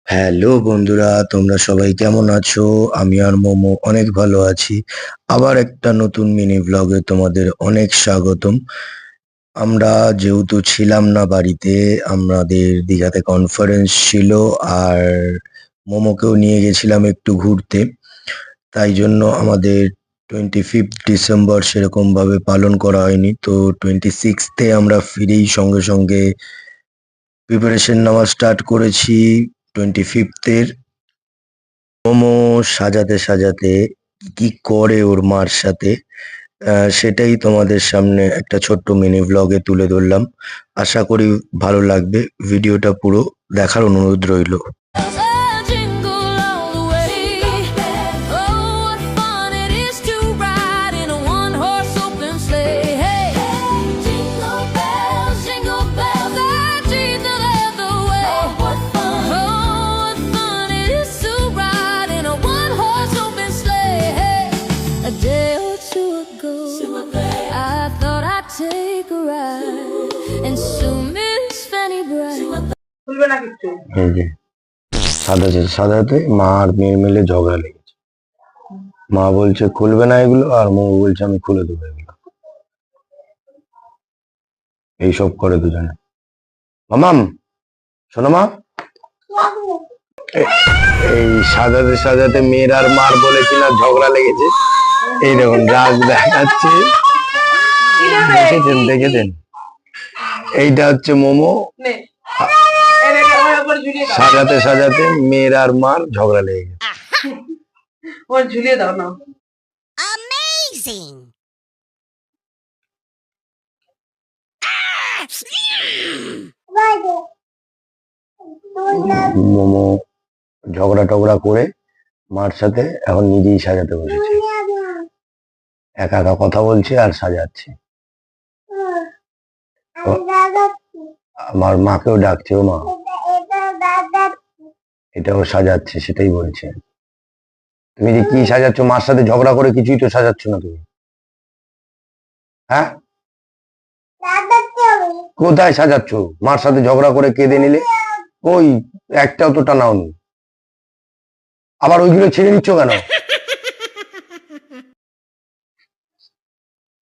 Hello বন্ধুরা, তোমরা সবাই কেমন আছো? আমি আর মোমো অনেক ভালো আছি। আবার একটা নতুন মিনি ব্লগে তোমাদের অনেক স্বাগতম। আমরা যেহেতু ছিলাম না বাড়িতে, আমাদের দীঘাতে কনফারেন্স ছিল আর মোমোকেও নিয়ে গেছিলাম একটু ঘুরতে। তাই জন্য আমাদের 25 ডিসেম্বর সেরকম ভাবে পালন করা হয়নি। তো 26তে আমরা ফিরেই সঙ্গে সঙ্গে প্রিপারেশন নেওয়া স্টার্ট করেছি 25-এর। মোমো সাজাতে সাজাতে কি করে ওর মার সাথে, সেটাই তোমাদের সামনে একটা ছোট্ট মিনি ব্লগে তুলে ধরলাম। আশা করি ভালো লাগবে। ভিডিওটা পুরো দেখার অনুরোধ রইল। Jingle all the way. Oh, what fun it is to ride in a one-horse open sleigh. Hey, jingle bells, I jingle all the way. Oh, what fun it is to ride in a one-horse open sleigh. Hey, a day or two ago, I thought I'd take a ride and soon Miss Fanny Bright. খুলবে না কিচ্ছু। এই যে সাজাতে মা আর মেয়ে মিলে ঝগড়া লেগেছে। মা বলছে খুলবে না এগুলো, আর মৌ বলছে আমি খুলে দেবো এগুলো। এইসব করে দুজনে। মামাম, শোনো মা, এই সাজাতে সাজাতে মেয়ের আর মার বলে কিনা ঝগড়া লেগেছে। এই দেখুন রাগ দেখাচ্ছে, দেখেছেন? এইটা হচ্ছে মোমো। নে, এটাকে আমার উপর ঝুলিয়ে দাও। সাজাতে সাজাতে মেয়ের আর মার ঝগড়া লেগে গেছে। ওর ঝুলিয়ে দাও না। Amazing! মোমো ঝগড়া টগড়া করে মার সাথে এখন নিজেই সাজাতে বসেছে। একা একা কথা বলছে আর সাজাচ্ছে। আমার মাকেও ডাকছে, ও মা, এটাও সাজাচ্ছে, সেটাই বলছে। তুমি যে কি সাজাচ্ছ? মার সাথে ঝগড়া করে কিছুই তো সাজাচ্ছ না তুমি। হ্যাঁ, কোথায় সাজাচ্ছ? মার সাথে ঝগড়া করে কেঁদে নিলে ওই একটাও তো টানাওনি, আবার ওইগুলো ছেড়ে নিচ্ছ কেন?